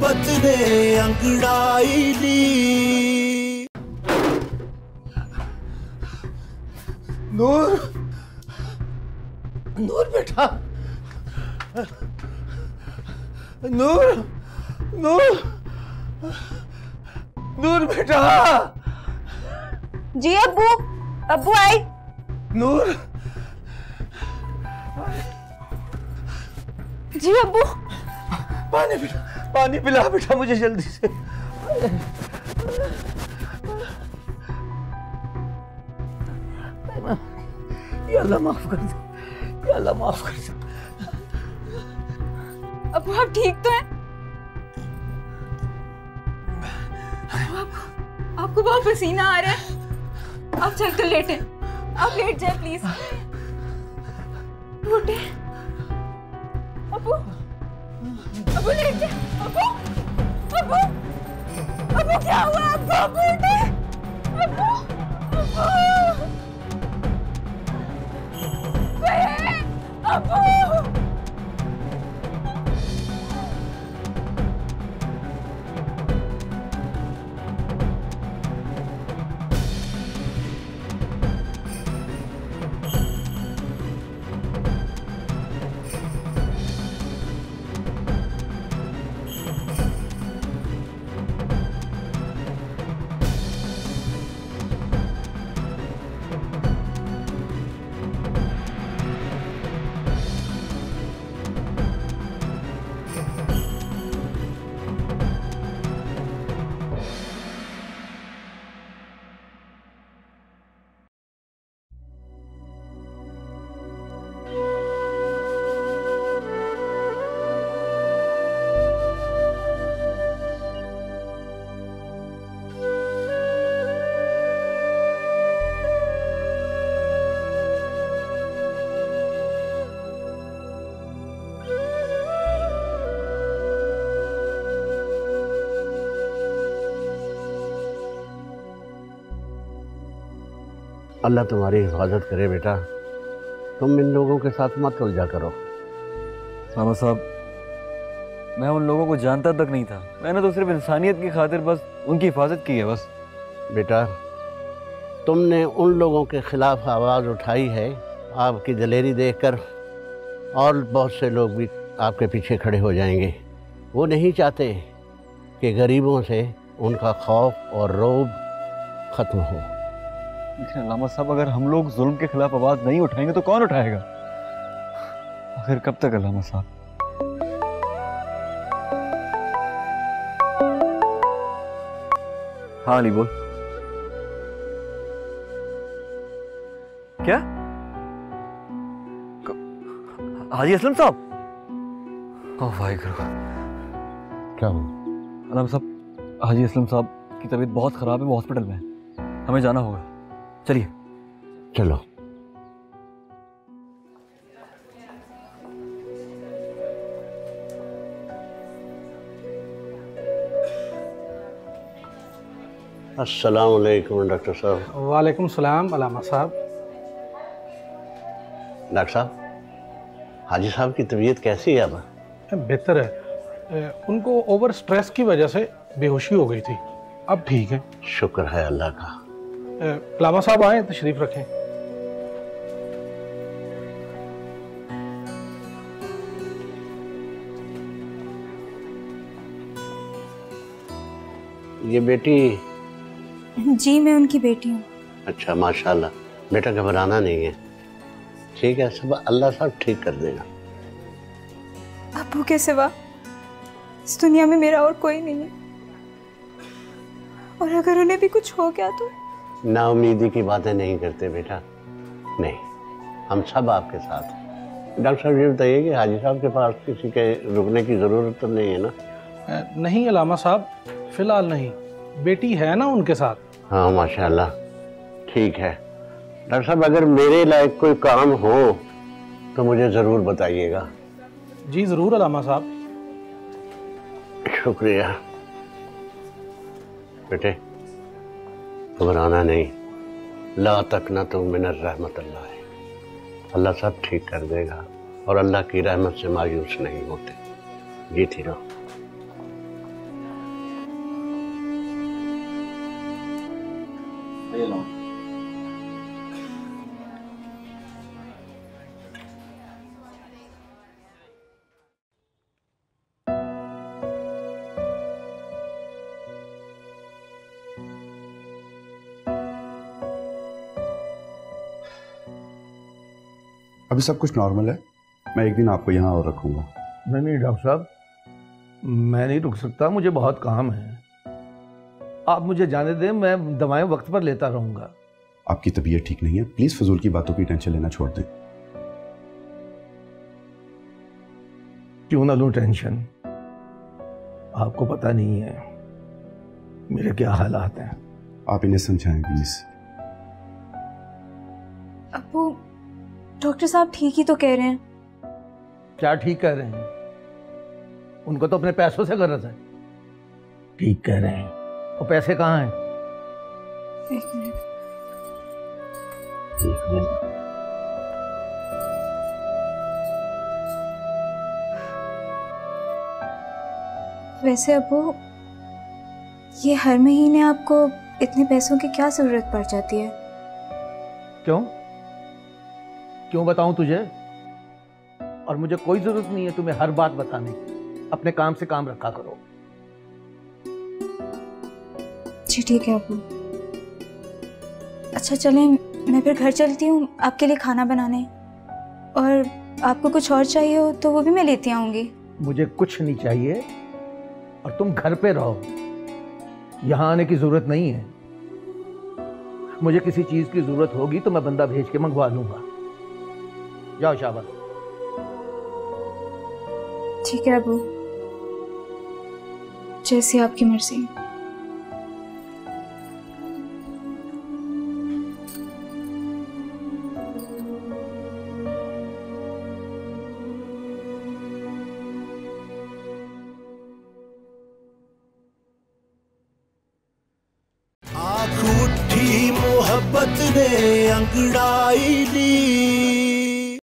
मोहब्बत ने अंगड़ाई ली। नूर, नूर बेटा, नूर, नूर, नूर बेटा। जी अब्बू, अब्बू आई। नूर, जी अब्बू। पानी पिला, पानी पिला बेटा मुझे जल्दी से। या अल्लाह माफ कर दे, या अल्लाह माफ कर दे। अब्बू आप ठीक तो हैं? आपको बहुत पसीना आ रहा है, आप चल कर लेटे। आप लेट जाए प्लीज। उठे अब्बू, अब्बू लेट जाए। अब्बू, अब्बू, अब्बू क्या हुआ आपको? अब्बू उठे, अब्बू, अब्बू, अब्बू। अल्लाह तुम्हारी हिफाजत करे बेटा, तुम इन लोगों के साथ मत उलझा करो। मामा साहब, मैं उन लोगों को जानता तक नहीं था। मैंने तो सिर्फ इंसानियत की खातिर बस उनकी हिफाजत की है बस। बेटा, तुमने उन लोगों के खिलाफ आवाज़ उठाई है, आपकी दलेरी देखकर और बहुत से लोग भी आपके पीछे खड़े हो जाएंगे। वो नहीं चाहते कि गरीबों से उनका खौफ और रौब ख़त्म हो। लेकिन अल्लामा साहब, अगर हम लोग जुल्म के खिलाफ आवाज़ नहीं उठाएंगे तो कौन उठाएगा? आखिर कब तक अल्लामा साहब? हाँ अली बोल। क्या? हाजी असलम साहब? ओह भाई करो। क्या हो? अल्लामा साहब, हाजी असलम साहब की तबीयत बहुत ख़राब है, वो हॉस्पिटल में है, हमें जाना होगा। चलिए। चलो। अस्सलाम वालेकुम डॉक्टर साहब। वालेकुम सलाम अलामा साहब। डॉक्टर साहब, हाजी साहब की तबीयत कैसी है अब? बेहतर है, उनको ओवर स्ट्रेस की वजह से बेहोशी हो गई थी, अब ठीक है। शुक्र है अल्लाह का। अलामा साहब आए, तशरीफ रखें। ये बेटी? जी मैं उनकी बेटी हूँ। अच्छा माशाल्लाह। बेटा घबराना नहीं है, ठीक है, सब अल्लाह साहब ठीक कर देगा। अब्बू के सिवा इस दुनिया में मेरा और कोई नहीं है, और अगर उन्हें भी कुछ हो गया तो? नाउमीदी की बातें नहीं करते बेटा, नहीं, हम सब आपके साथ हैं। डॉक्टर साहब ये बताइए कि हाजी साहब के पास किसी के रुकने की ज़रूरत तो नहीं है ना? नहीं अलामा साहब, फिलहाल नहीं, बेटी है ना उनके साथ। हाँ माशाल्लाह, ठीक है। डॉक्टर साहब अगर मेरे लायक कोई काम हो तो मुझे ज़रूर बताइएगा। जी ज़रूर अलामा साहब। शुक्रिया। बेटे घबराना नहीं, ला तकनतु मिनर रहमतिल्लाह, अल्लाह सब ठीक कर देगा और अल्लाह की रहमत से मायूस नहीं होते। जीती रहो। अभी सब कुछ नॉर्मल है। मैं एक दिन आपको यहाँ और रखूँगा। नहीं डॉक्टर साहब, मैं नहीं रुक सकता, मुझे बहुत काम है। आप मुझे जाने दें, मैं दवाएं वक्त पर लेता रहूँगा। आपकी तबीयत ठीक नहीं है, प्लीज़ फजूल की बातों की टेंशन लेना छोड़ दें। क्यों ना लूँ टेंशन? आपको पता नहीं है मेरे क्या हालात हैं। आप इन्हें समझाएं प्लीज़। अब्बू, डॉक्टर साहब ठीक ही तो कह रहे हैं। क्या ठीक कह रहे हैं? उनको तो अपने पैसों से गरज है। ठीक कह रहे हैं। वो पैसे कहाँ हैं? एक मिनट। वैसे अब्बू, ये हर महीने आपको इतने पैसों की क्या जरूरत पड़ जाती है? क्यों क्यों बताऊं तुझे? और मुझे कोई जरूरत नहीं है तुम्हें हर बात बताने की। अपने काम से काम रखा करो। जी ठीक है अब्बू। अच्छा चलें, मैं फिर घर चलती हूँ आपके लिए खाना बनाने, और आपको कुछ और चाहिए हो तो वो भी मैं लेती आऊँगी। मुझे कुछ नहीं चाहिए और तुम घर पे रहो, यहाँ आने की जरूरत नहीं है। मुझे किसी चीज की जरूरत होगी तो मैं बंदा भेज के मंगवा लूंगा। जाओ शाबाश। ठीक है अब्बू, जैसी आपकी मर्जी। आँख उठी मोहब्बत ने अंगड़ाई ली।